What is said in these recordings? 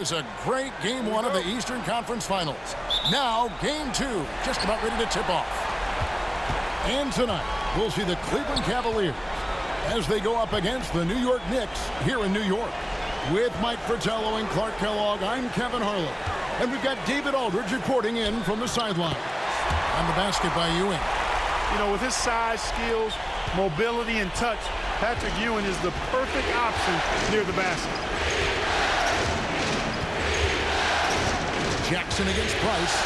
It's a great game one of the Eastern Conference Finals. Now, game two, just about ready to tip off. And tonight, we'll see the Cleveland Cavaliers as they go up against the New York Knicks here in New York. With Mike Fratello and Clark Kellogg, I'm Kevin Harlan. And we've got David Aldridge reporting in from the sideline. On the basket by Ewing. You know, with his size, skills, mobility, and touch, Patrick Ewing is the perfect option near the basket. Jackson against Price.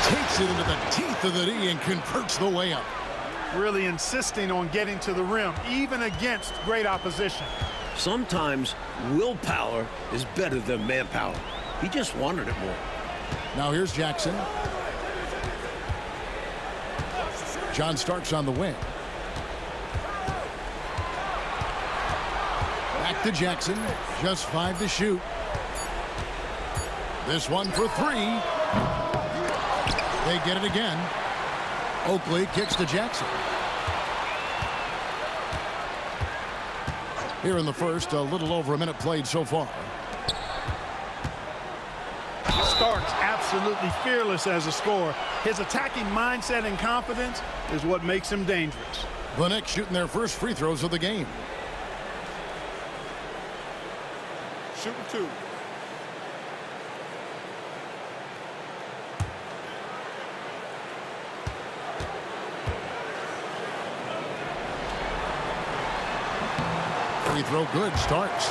Takes it into the teeth of the D and converts the layup. Really insisting on getting to the rim, even against great opposition. Sometimes willpower is better than manpower. He just wanted it more. Now here's Jackson. John Starks on the wing. Back to Jackson. Just 5 to shoot. This one for 3. They get it again. Oakley kicks to Jackson. Here in the first, a little over a minute played so far. Starks absolutely fearless as a scorer. His attacking mindset and confidence is what makes him dangerous. The Knicks shooting their first free throws of the game. Shooting 2. Free throw good, Starks.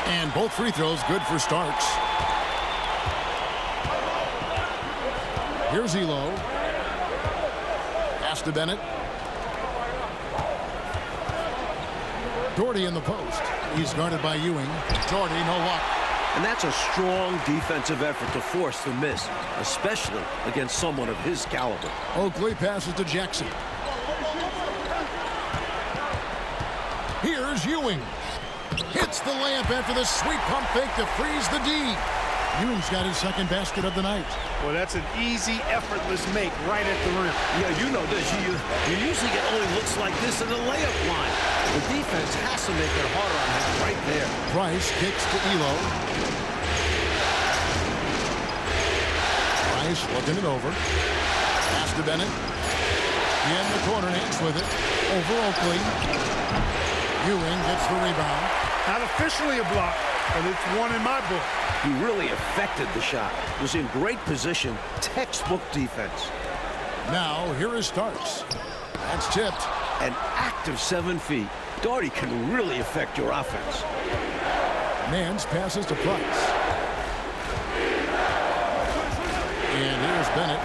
And both free throws good for Starks. Here's Elo. Pass to Bennett. Doherty in the post. He's guarded by Ewing. Doherty, no luck. And that's a strong defensive effort to force the miss, especially against someone of his caliber. Oakley passes to Jackson. Here's Ewing. Hits the layup after the sweet pump fake to freeze the D. Ewing's got his second basket of the night. Well, that's an easy, effortless make right at the rim. Yeah, you know this. You usually get only looks like this in the layup line. The defense has to make it harder on him right there. Price kicks to Elo. Price looking it over. Pass to Bennett. In the corner, Nance with it. Over Oakley. Ewing gets the rebound. Not officially a block, but it's one in my book. He really affected the shot. Was in great position. Textbook defense. Now, here is Starks. That's tipped. An active 7 feet. Doherty can really affect your offense. Nance passes to Price. And here's Bennett.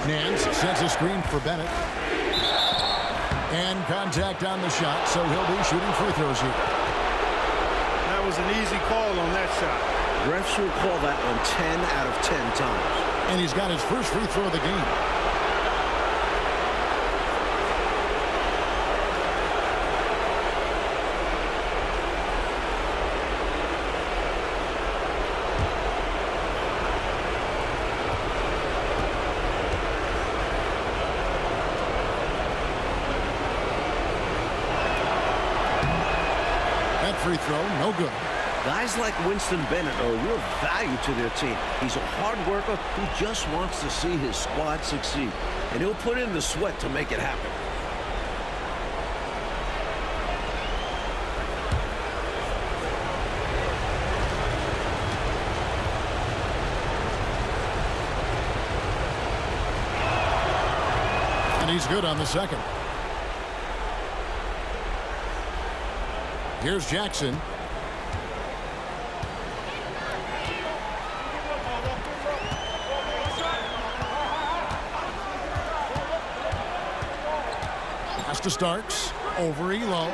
Nance sets a screen for Bennett. And contact on the shot, so he'll be shooting free throws here. That was an easy call on that shot. Refs will call that one 10 out of 10 times. And he's got his first free throw of the game. That free throw, no good. Guys like Winston Bennett are a real value to their team. He's a hard worker who just wants to see his squad succeed. And he'll put in the sweat to make it happen. And he's good on the second. Here's Jackson. Pass to Starks. Over Elo.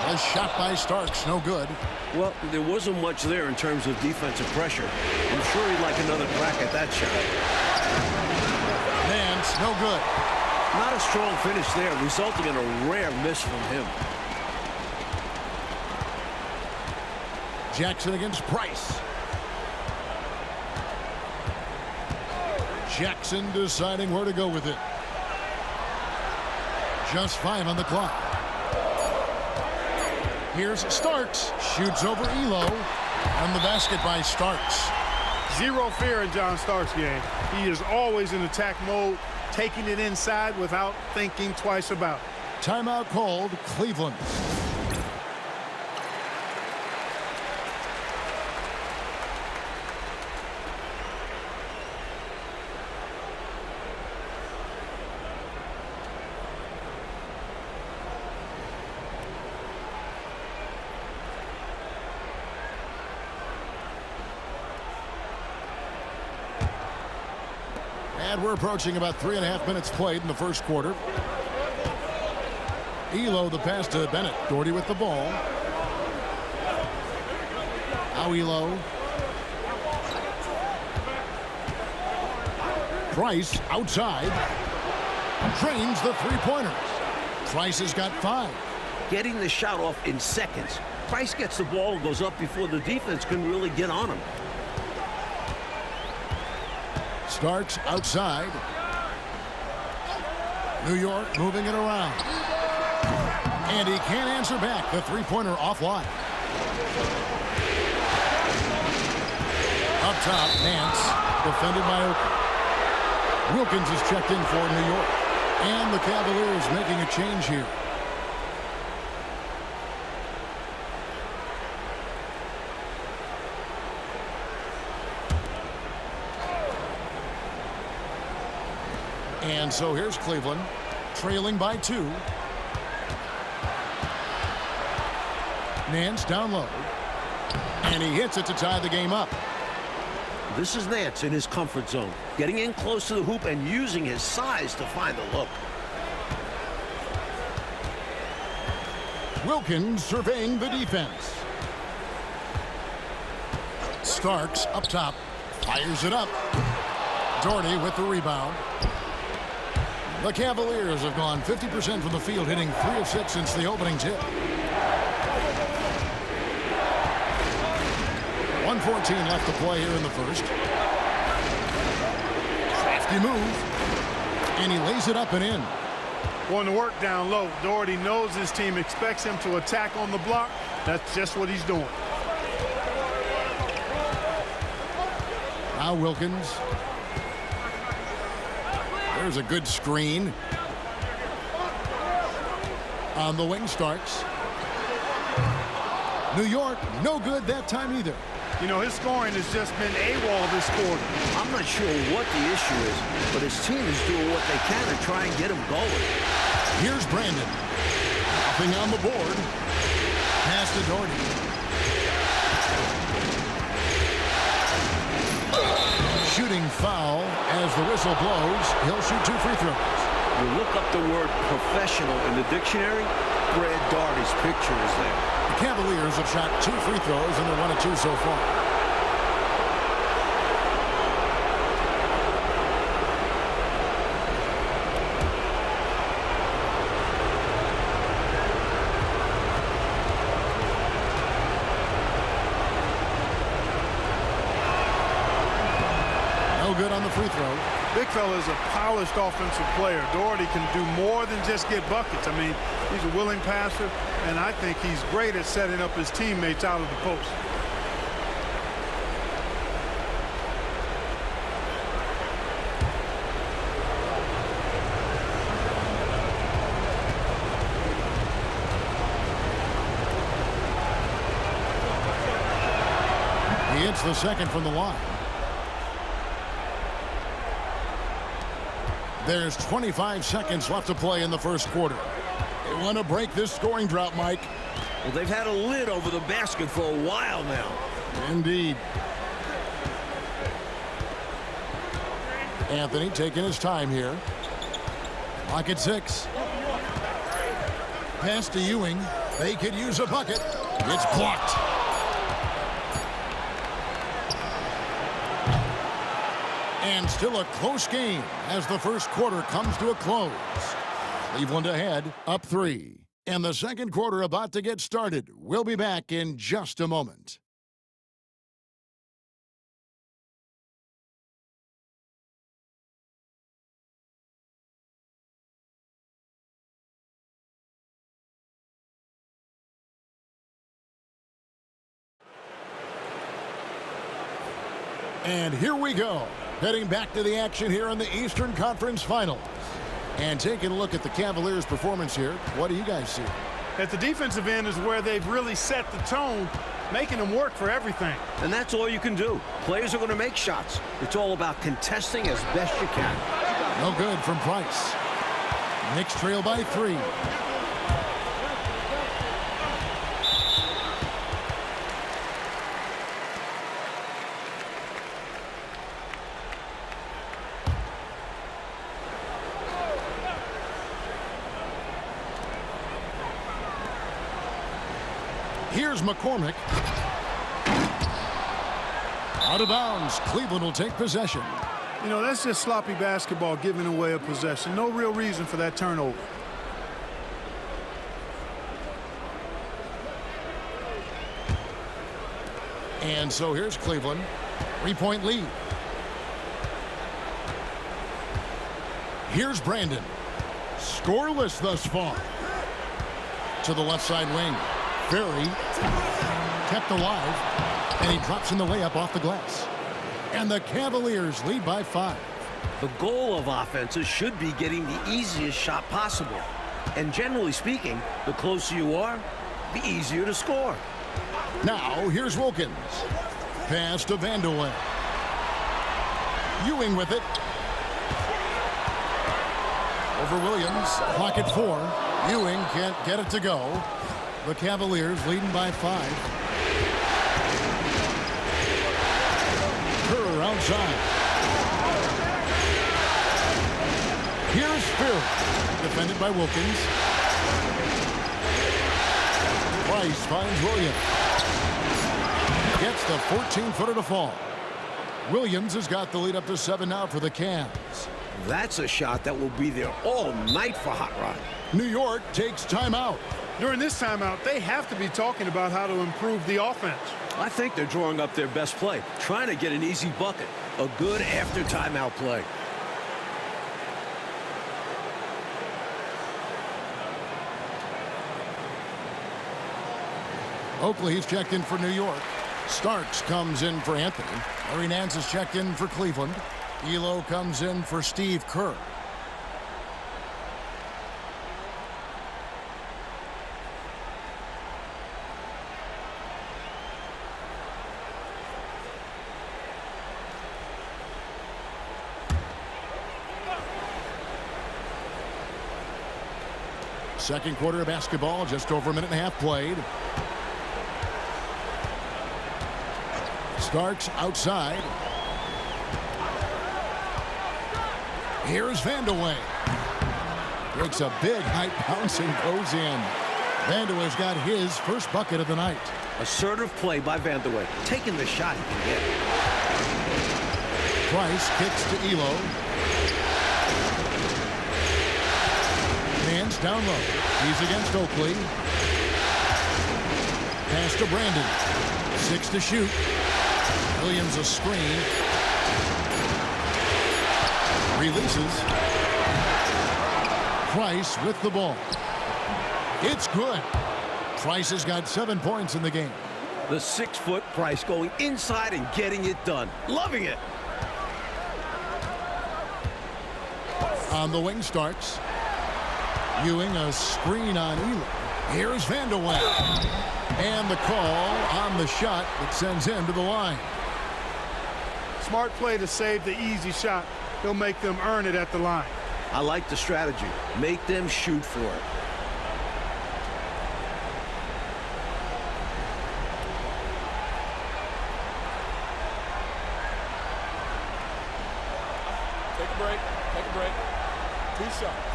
A shot by Starks, no good. Well, there wasn't much there in terms of defensive pressure. I'm sure he'd like another crack at that shot. Nance no good. Not a strong finish there, resulting in a rare miss from him. Jackson against Price. Jackson deciding where to go with it. Just 5 on the clock. Here's Starks. Shoots over Elo. And the basket by Starks. Zero fear in John Starks' game. He is always in attack mode, taking it inside without thinking twice about it. Timeout called, Cleveland. And we're approaching about 3.5 minutes played in the first quarter. Elo the pass to Bennett. Doherty with the ball. Now Elo. Price outside. Drains the three-pointers. Price has got 5. Getting the shot off in seconds. Price gets the ball and goes up before the defense can really get on him. Starks outside. New York moving it around. And he can't answer back. The three-pointer offline. Up top, Nance. Defended by Oakley. Wilkins is checked in for New York. And the Cavaliers making a change here. And so here's Cleveland, trailing by 2. Nance down low. And he hits it to tie the game up. This is Nance in his comfort zone, getting in close to the hoop and using his size to find the look. Wilkins surveying the defense. Starks up top, fires it up. Doherty with the rebound. The Cavaliers have gone 50% from the field, hitting 3 of 6 since the opening tip. 1:14 left to play here in the first. Crafty move. And he lays it up and in. Going to work down low. Doherty knows his team expects him to attack on the block. That's just what he's doing. Now Wilkins. There's a good screen. On the wing, Starks. New York, no good that time either. You know, his scoring has just been AWOL this quarter. I'm not sure what the issue is, but his team is doing what they can to try and get him going. Here's Brandon. Nothing on the board. Pass to Doherty. Shooting foul as the whistle blows. He'll shoot 2 free throws. You look up the word professional in the dictionary, Brad Daugherty's picture is there. The Cavaliers have shot 2 free throws and they're 1 of 2 so far. No good on the free throw. Big fella is a polished offensive player. Doherty can do more than just get buckets. I mean, he's a willing passer, and I think he's great at setting up his teammates out of the post. He hits the second from the line. There's 25 seconds left to play in the first quarter. They want to break this scoring drought, Mike. Well, they've had a lid over the basket for a while now. Indeed. Anthony taking his time here. Lock at 6. Pass to Ewing. They could use a bucket. It's blocked. And still a close game as the first quarter comes to a close. Cleveland ahead, up 3. And the second quarter about to get started. We'll be back in just a moment. And here we go. Heading back to the action here in the Eastern Conference Finals. And taking a look at the Cavaliers' performance here, what do you guys see? At the defensive end is where they've really set the tone, making them work for everything. And that's all you can do. Players are going to make shots. It's all about contesting as best you can. No good from Price. Knicks trail by 3. Here's McCormick. Out of bounds. Cleveland will take possession. You know, that's just sloppy basketball, giving away a possession. No real reason for that turnover. And so here's Cleveland. 3-point lead. Here's Brandon. Scoreless thus far. To the left side wing. Ferry kept alive, and he drops in the layup off the glass. And the Cavaliers lead by 5. The goal of offenses should be getting the easiest shot possible. And generally speaking, the closer you are, the easier to score. Now, here's Wilkins. Pass to Vandeweghe. Ewing with it. Over Williams. Clock at 4. Ewing can't get it to go. The Cavaliers leading by 5. Kerr outside. Here's Phil. Defended by Wilkins. Price finds Williams. Gets the 14-footer to fall. Williams has got the lead up to 7 now for the Cavs. That's a shot that will be there all night for Hot Rod. New York takes timeout. During this timeout, they have to be talking about how to improve the offense. I think they're drawing up their best play, trying to get an easy bucket. A good after timeout play. Oakley's checked in for New York. Starks comes in for Anthony. Larry Nance is checked in for Cleveland. Elo comes in for Steve Kerr. Second quarter of basketball, just over a minute and a half played. Starks outside. Here's Vandeweghe. Breaks a big height bounce and goes in. Vandeweghe's got his first bucket of the night. Assertive play by Vandeweghe, taking the shot he can get. Price kicks to Elo. Hands down low. He's against Oakley. Pass to Brandon. 6 to shoot. Williams a screen. Releases. Price with the ball. It's good. Price has got 7 points in the game. The 6-foot Price going inside and getting it done. Loving it. On the wing, Starks. Ewing a screen on Elo. Here's Vandeweghe. And the call on the shot that sends him to the line. Smart play to save the easy shot. He'll make them earn it at the line. I like the strategy. Make them shoot for it. Take a break. Take a break. 2 shots.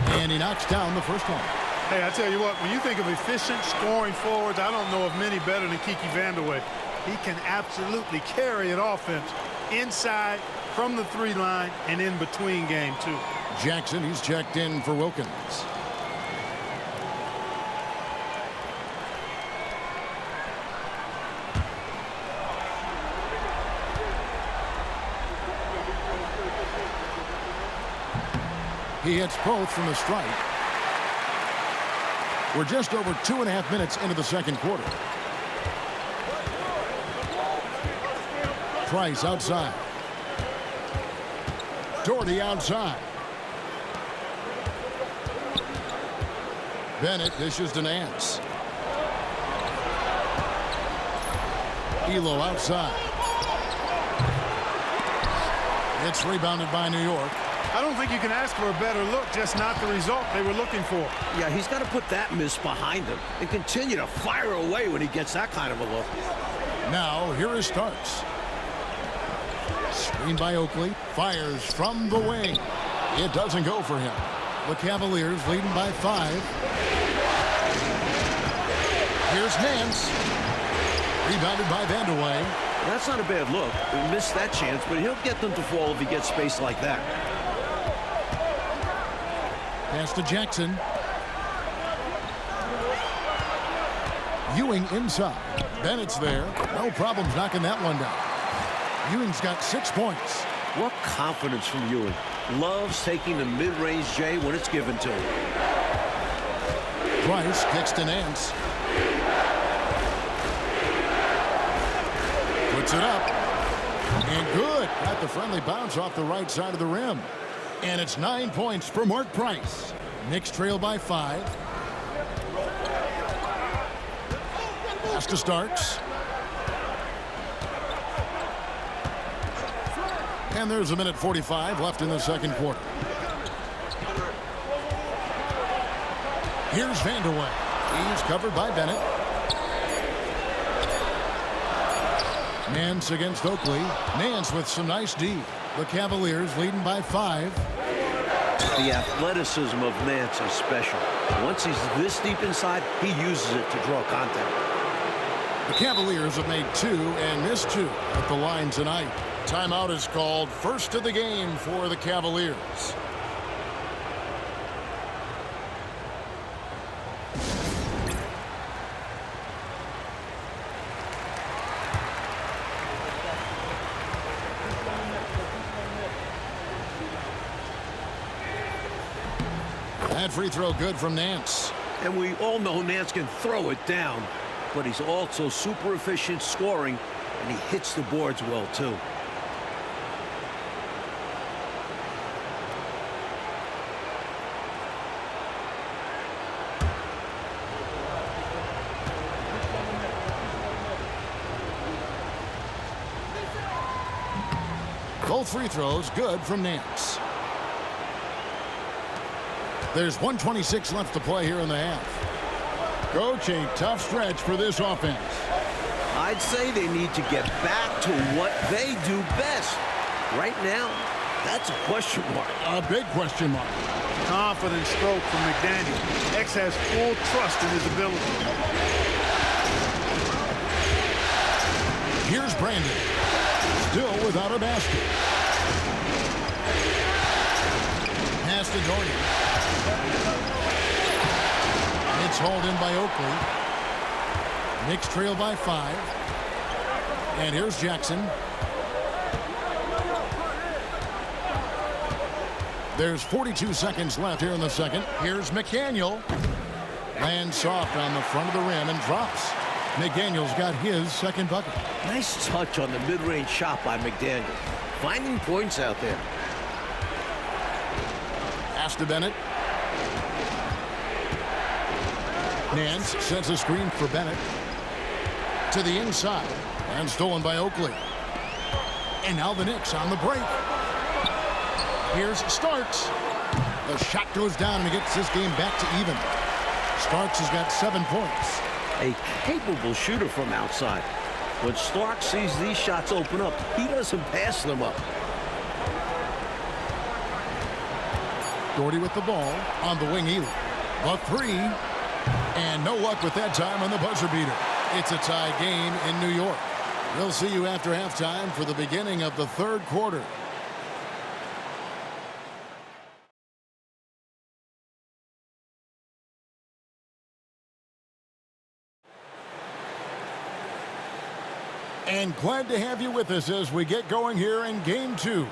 And he knocks down the first one. Hey, I tell you what, when you think of efficient scoring forwards, I don't know of many better than Kiki Vandeweghe. He can absolutely carry an offense inside, from the 3-line, and in between game, too. Jackson, he's checked in for Wilkins. He hits both from the strike. We're just over 2.5 minutes into the second quarter. Price outside. Doherty outside. Bennett dishes to Nance. Elo outside. It's rebounded by New York. I don't think you can ask for a better look, just not the result they were looking for. Yeah, he's got to put that miss behind him and continue to fire away when he gets that kind of a look. Now, here is Starks. Screen by Oakley. Fires from the wing. It doesn't go for him. The Cavaliers leading by 5. Here's Nance. Rebounded by Vandeweghe. That's not a bad look. He missed that chance, but he'll get them to fall if he gets space like that. Pass to Jackson. Ewing inside. Bennett's there. No problems knocking that one down. Ewing's got 6 points. What confidence from Ewing. Loves taking the mid-range J when it's given to him. Price kicks to Nance. Puts it up. And good. Got the friendly bounce off the right side of the rim. And it's 9 points for Mark Price. Knicks trail by 5. Pass to Starks. And there's 1:45 left in the second quarter. Here's Vandeweghe. He's covered by Bennett. Nance against Oakley. Nance with some nice D. The Cavaliers leading by 5. The athleticism of Nance is special. Once he's this deep inside, he uses it to draw contact. The Cavaliers have made 2 and missed 2 at the line tonight. Timeout is called. First of the game for the Cavaliers. That free throw good from Nance. And we all know Nance can throw it down, but he's also super efficient scoring, and he hits the boards well, too. Both free throws good from Nance. There's 1:26 left to play here in the half. Coach, a tough stretch for this offense. I'd say they need to get back to what they do best. Right now, that's a question mark. A big question mark. Confident stroke from McDaniel. X has full trust in his ability. Here's Brandon. Still without a basket. Pass to Doherty. It's hauled in by Oakley. Knicks trail by 5. And here's Jackson. There's 42 seconds left here in the second. Here's McDaniel. Lands soft on the front of the rim and drops. McDaniel's got his second bucket. Nice touch on the mid-range shot by McDaniel. Finding points out there. Pass to Bennett. Nance sets a screen for Bennett. To the inside. And stolen by Oakley. And now the Knicks on the break. Here's Starks. The shot goes down and he gets this game back to even. Starks has got 7 points. A capable shooter from outside. When Starks sees these shots open up, he doesn't pass them up. Doherty with the ball on the wing. Elo. The three. And no luck with that time on the buzzer beater. It's a tie game in New York. We'll see you after halftime for the beginning of the third quarter. And glad to have you with us as we get going here in Game 2.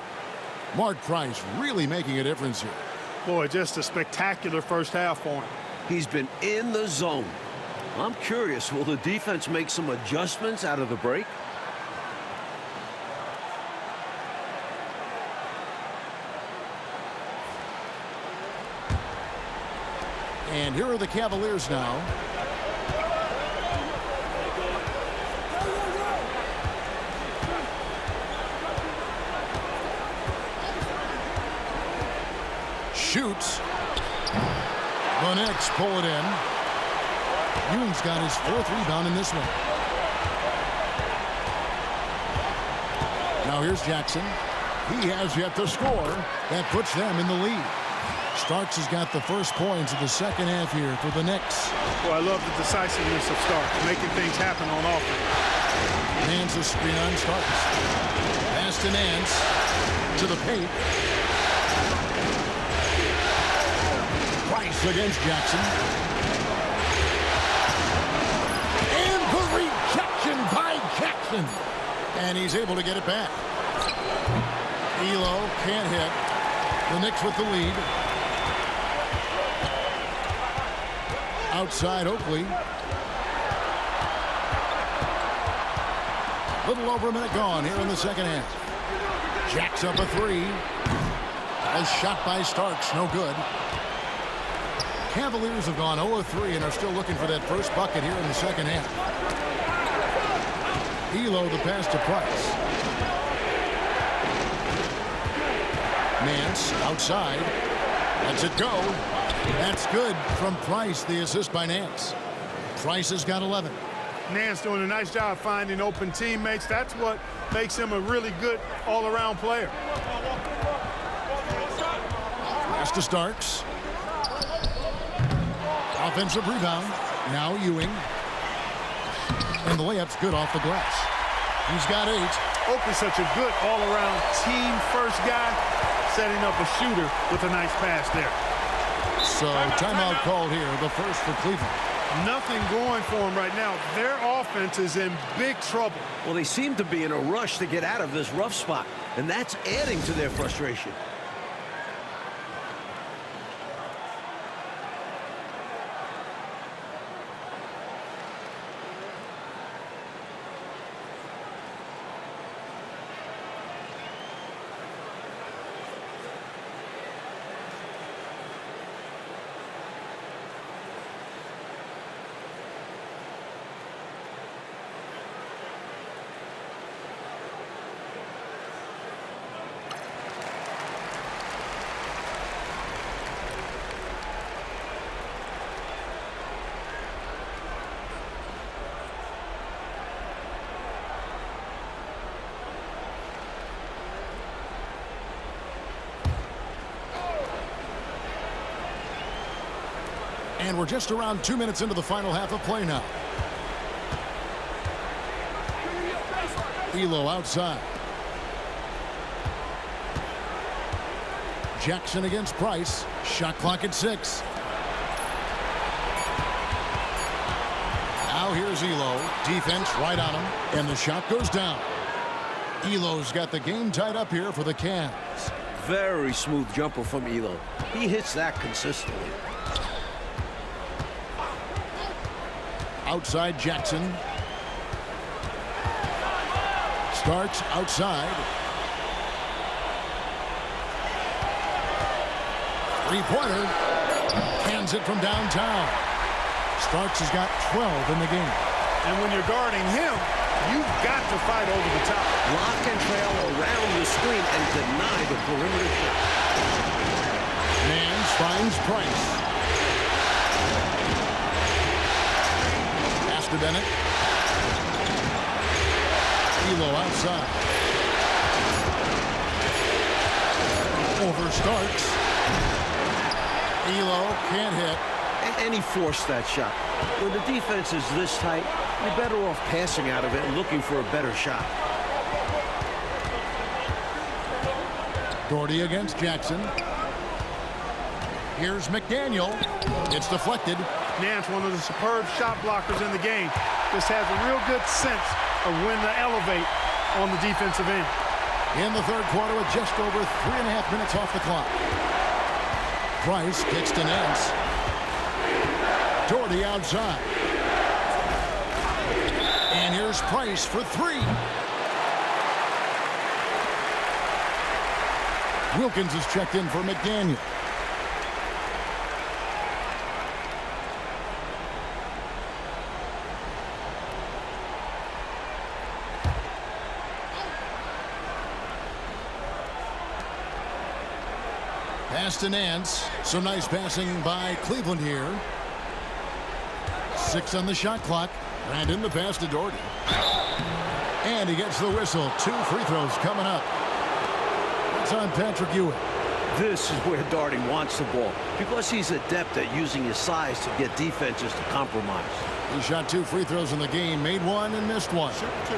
Mark Price really making a difference here. Boy, just a spectacular first half for him. He's been in the zone. I'm curious, will the defense make some adjustments out of the break? And here are the Cavaliers now. Shoots. The Knicks pull it in. Ewing's got his fourth rebound in this one. Now here's Jackson. He has yet to score. That puts them in the lead. Starks has got the first points of the second half here for the Knicks. Well, I love the decisiveness of Starks, making things happen on offense. Nance a screen on Starks. Pass to Nance. To the paint. Price against Jackson. And the rejection by Jackson. And he's able to get it back. Elo can't hit. The Knicks with the lead. Outside Oakley. Little over a minute gone here in the second half. Jacks up a three. A shot by Starks, no good. Cavaliers have gone 0-3 and are still looking for that first bucket here in the second half. Elo the pass to Price. Nance outside. Lets it go. That's good from Price, the assist by Nance. Price has got 11. Nance doing a nice job finding open teammates. That's what makes him a really good all-around player. Pass to Starks. Offensive rebound. Now Ewing. And the layup's good off the glass. He's got 8. Oakley's such a good all-around team-first guy, setting up a shooter with a nice pass there. So timeout called here, the first for Cleveland. Nothing going for them right now. Their offense is in big trouble. Well, they seem to be in a rush to get out of this rough spot, and that's adding to their frustration. And we're just around 2 minutes into the final half of play now. Elo outside. Jackson against Price. Shot clock at 6. Now here's Elo. Defense right on him. And the shot goes down. Elo's got the game tied up here for the Cavs. Very smooth jumper from Elo. He hits that consistently. Outside Jackson. Starks outside. Three-pointer. Cans it from downtown. Starks has got 12 in the game. And when you're guarding him, you've got to fight over the top. Lock and trail around the screen and deny the perimeter shot. Nance finds Price. To Bennett. Elo outside. Over Starks. Elo can't hit. And he forced that shot. When the defense is this tight, you're better off passing out of it and looking for a better shot. Doherty against Jackson. Here's McDaniel. It's deflected. Nance, one of the superb shot blockers in the game, just has a real good sense of when to elevate on the defensive end. In the third quarter with just over 3.5 minutes off the clock. Price kicks to Nance. Doherty outside. And here's Price for three. Wilkins is checked in for McDaniel. Pass to Nance. Some nice passing by Cleveland here. 6 on the shot clock. Brandon, the pass to Doherty. And he gets the whistle. 2 free throws coming up. It's on Patrick Ewing. This is where Doherty wants the ball because he's adept at using his size to get defenses to compromise. He shot 2 free throws in the game, made 1 and missed 1. Shoot 2.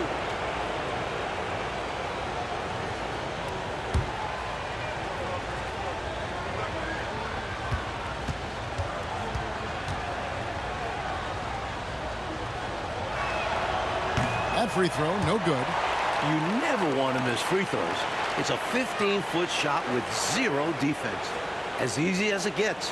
That free throw, no good. You never want to miss free throws. It's a 15-foot shot with 0 defense. As easy as it gets.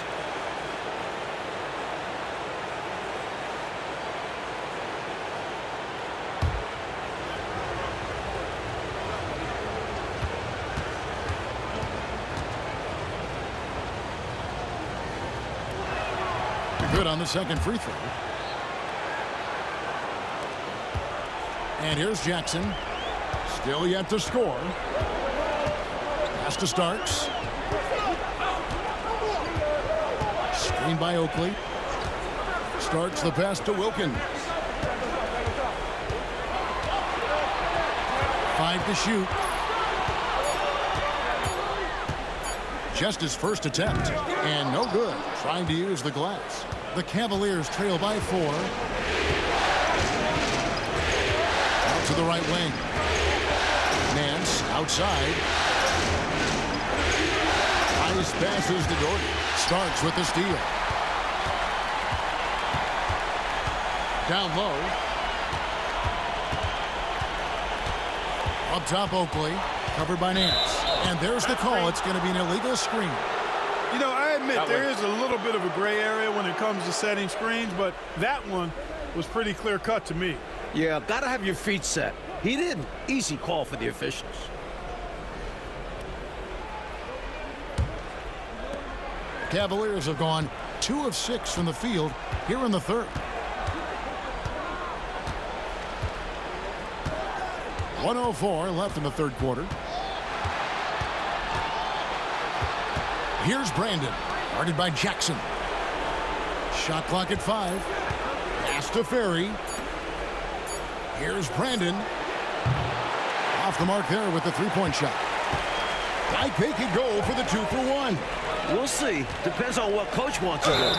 Good on the second free throw. And here's Jackson. Still yet to score. Pass to Starks. Screen by Oakley. Starks the pass to Wilkins. 5 to shoot. Just his first attempt. And no good. Trying to use the glass. The Cavaliers trail by 4. Out to the right wing. Nance outside. Nice passes to Doherty. Starks with the steal. Down low. Up top, Oakley. Covered by Nance. And there's the call. It's going to be an illegal screen. You know, I admit there is a little bit of a gray area when it comes to setting screens, but that one was pretty clear cut to me. Yeah, gotta have your feet set. He didn't. Easy call for the officials. Cavaliers have gone 2 of 6 from the field here in the third. .104 left in the third quarter. Here's Brandon, guarded by Jackson. Shot clock at 5. Pass to Ferry. Here's Brandon. Off the mark there with the three-point shot. Like they could go for the 2 for 1. We'll see. Depends on what coach wants to do.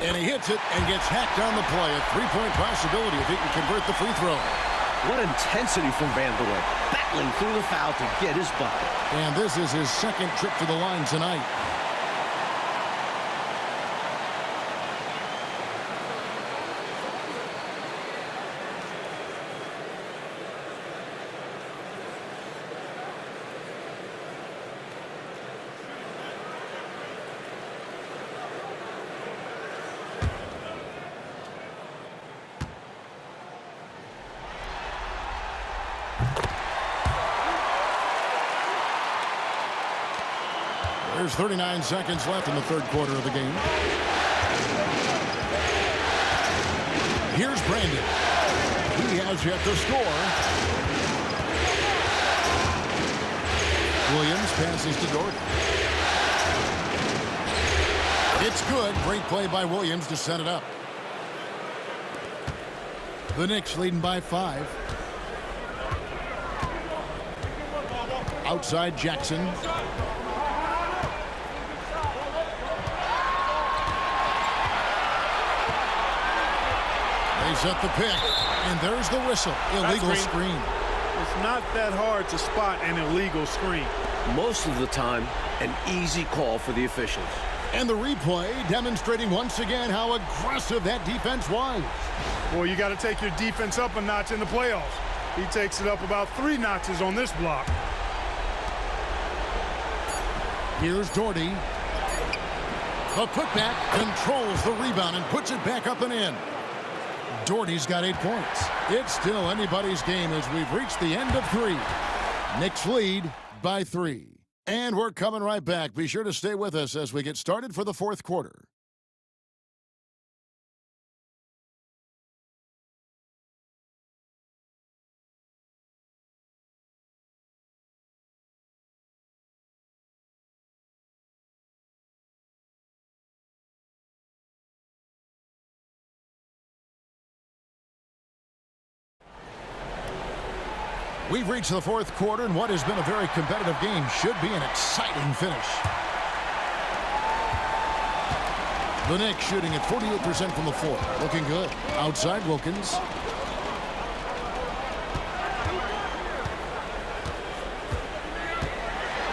And he hits it and gets hacked down the play. A 3-point possibility if he can convert the free throw. What intensity from Vanderbilt. Battling through the foul to get his bucket. And this is his second trip to the line tonight. There's 39 seconds left in the third quarter of the game. Here's Brandon. He has yet to score. Williams passes to Doherty. It's good. Great play by Williams to set it up. The Knicks leading by 5. Outside Jackson. They set the pick, and there's the whistle. Illegal screen. It's not that hard to spot an illegal screen. Most of the time, an easy call for the officials. And the replay demonstrating once again how aggressive that defense was. Well, you got to take your defense up a notch in the playoffs. He takes it up about 3 notches on this block. Here's Doherty. A putback controls the rebound and puts it back up and in. Doherty's got 8 points. It's still anybody's game as we've reached the end of 3. Knicks lead by 3. And we're coming right back. Be sure to stay with us as we get started for the 4th quarter. We've reached the 4th quarter, and what has been a very competitive game should be an exciting finish. The Knicks shooting at 48% from the floor. Looking good. Outside Wilkins.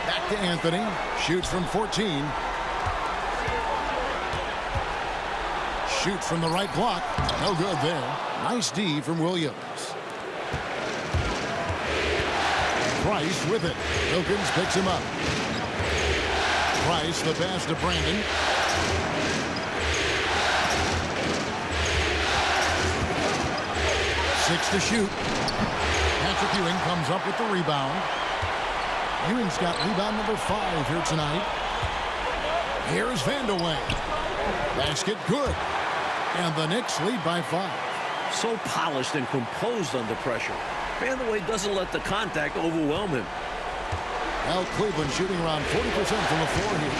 Back to Anthony. Shoots from 14. Shoots from the right block. No good there. Nice D from Williams. Price with it. Wilkins picks him up. Price, the pass to Brandon. Six to shoot. Patrick Ewing comes up with the rebound. Ewing's got rebound number 5 here tonight. Here's Vandeweghe. Basket good. And the Knicks lead by 5. So polished and composed under pressure. Vandeweghe doesn't let the contact overwhelm him. Well, Cleveland shooting around 40% from the floor here.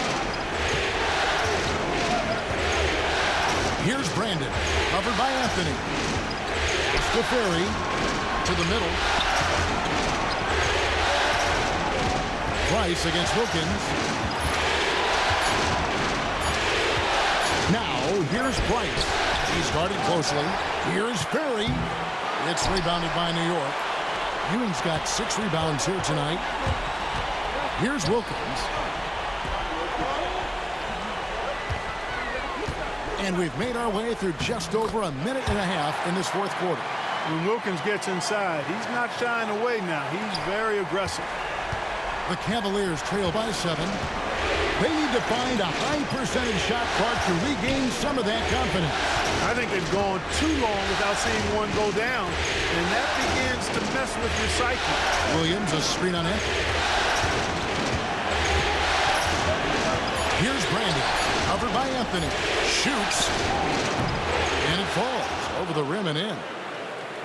Here's Brandon, covered by Anthony. Pass to Ferry, to the middle. Price against Wilkins. Now, here's Price. He started closely. Here's Ferry. It's rebounded by New York. Ewing's got 6 rebounds here tonight. Here's Wilkins. And we've made our way through just over a minute and a half in this 4th quarter. When Wilkins gets inside, he's not shying away now. He's very aggressive. The Cavaliers trail by 7. They need to find a high percentage shot clock to regain some of that confidence. I think they've gone too long without seeing one go down, and that begins to mess with your psyche. Williams, a screen on it. Here's Brandon, covered by Anthony. Shoots, and it falls over the rim and in.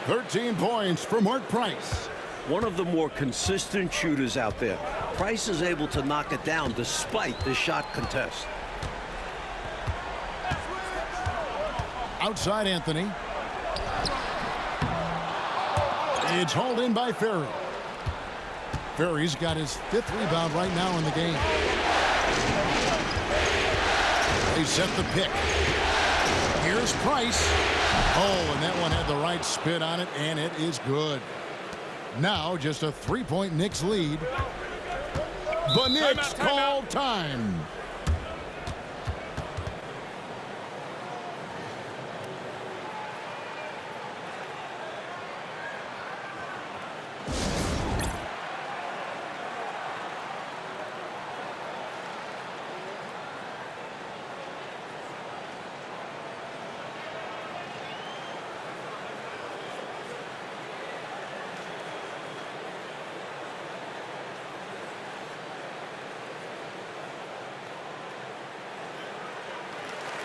13 points for Mark Price. One of the more consistent shooters out there. Price is able to knock it down despite the shot contest. Outside Anthony. It's hauled in by Ferry. Ferry's got his 5th rebound right now in the game. They set the pick. Here's Price. Oh, and that one had the right spin on it, and it is good. Now just a 3-point Knicks lead. The Knicks call time.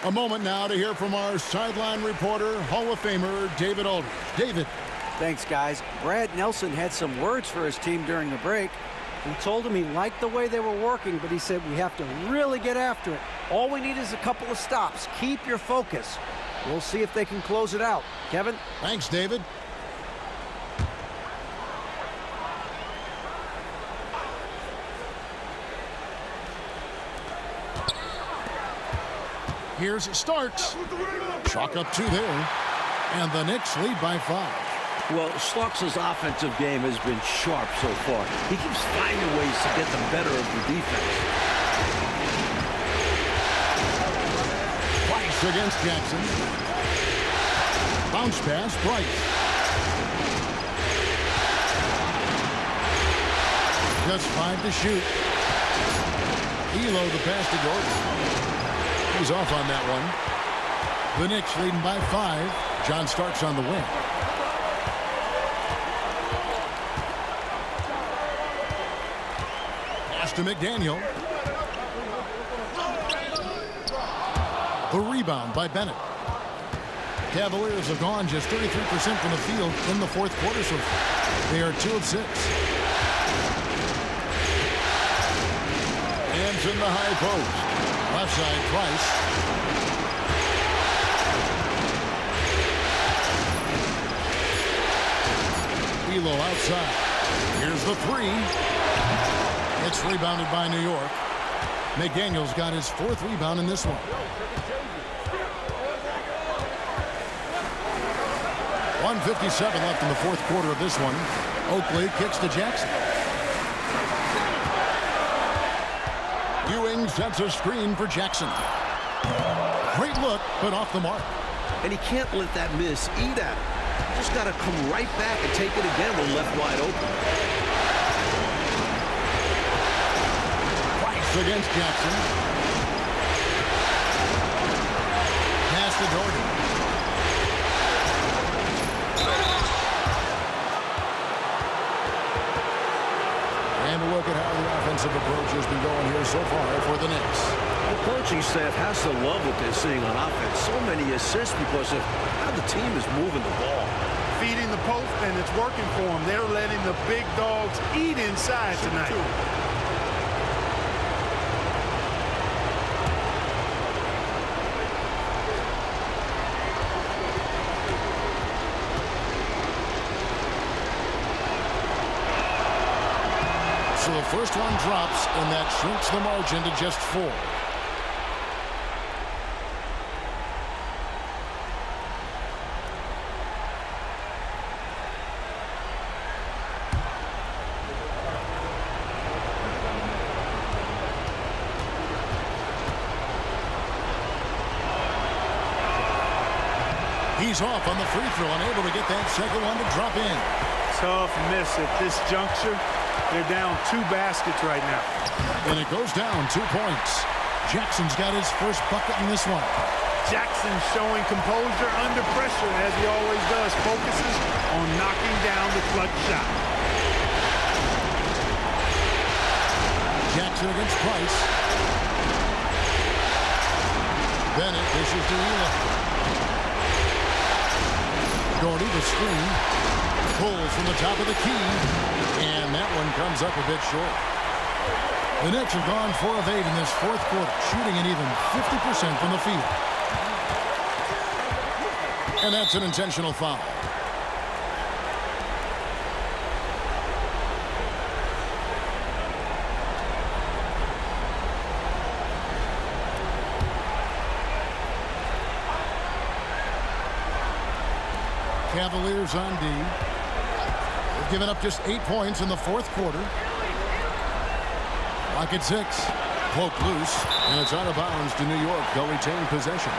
A moment now to hear from our sideline reporter, Hall of Famer David Aldridge. David. Thanks, guys. Brad Nelson had some words for his team during the break. He told them he liked the way they were working, but he said we have to really get after it. All we need is a couple of stops. Keep your focus. We'll see if they can close it out. Kevin? Thanks, David. Here's Starks. Chalk up 2 there. And the Knicks lead by 5. Well, Starks' offensive game has been sharp so far. He keeps finding ways to get the better of the defense. Price against Jackson. Bounce pass, Price. Just 5 to shoot. Elo the pass to Gordon. He's off on that one. The Knicks leading by 5. John Starks on the win. Pass to McDaniel. The rebound by Bennett. Cavaliers have gone just 33% from the field in the fourth quarter so far. They are 2 of 6. Hands in the high post. Left side, Price. Elo outside. Here's the 3. It's rebounded by New York. McDaniel's got his 4th rebound in this one. 1:57 left in the fourth quarter of this one. Oakley kicks to Jackson. Ewing sets a screen for Jackson. Great look, but off the mark. And he can't let that miss eat at him. Just got to come right back and take it again when left wide open. Price against Jackson. Pass to Jordan. And a look at how the offensive approach has been going here so far for the Knicks. The coaching staff has to love what they're seeing on offense. So many assists because of how the team is moving the ball. Feeding the post, and it's working for them. They're letting the big dogs eat inside tonight. So the first one drops, and that shrinks the margin to just 4. He's off on the free throw, unable to get that second one to drop in. Tough miss at this juncture. They're down 2 baskets right now. And it goes down 2 points. Jackson's got his first bucket in this one. Jackson showing composure under pressure, as he always does. Focuses on knocking down the clutch shot. Jackson against Price. Bennett dishes to Elo. Gordy the screen. Pulls from the top of the key. And that one comes up a bit short. The Knicks have gone 4 of 8 in this fourth quarter, shooting an even 50% from the field. And that's an intentional foul. Cavaliers on D. They've given up just 8 points in the fourth quarter. Clock at 6. Poke loose, and it's out of bounds to New York. They'll retain possession.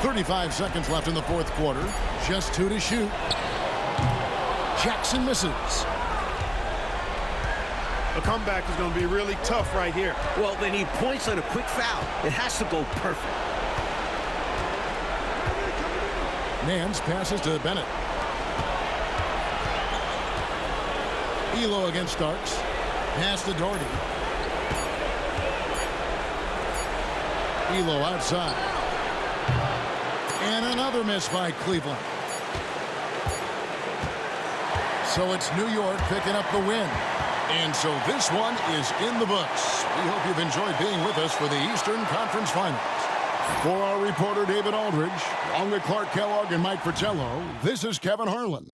.35 seconds left in the fourth quarter. Just 2 to shoot. Jackson misses. A comeback is going to be really tough right here. Well, they need points on a quick foul. It has to go perfect. Nance passes to Bennett. Elo against Starks. Pass to Doherty. Elo outside. And another miss by Cleveland. So it's New York picking up the win. And so this one is in the books. We hope you've enjoyed being with us for the Eastern Conference Finals. For our reporter David Aldridge, along with Clark Kellogg and Mike Fratello, this is Kevin Harlan.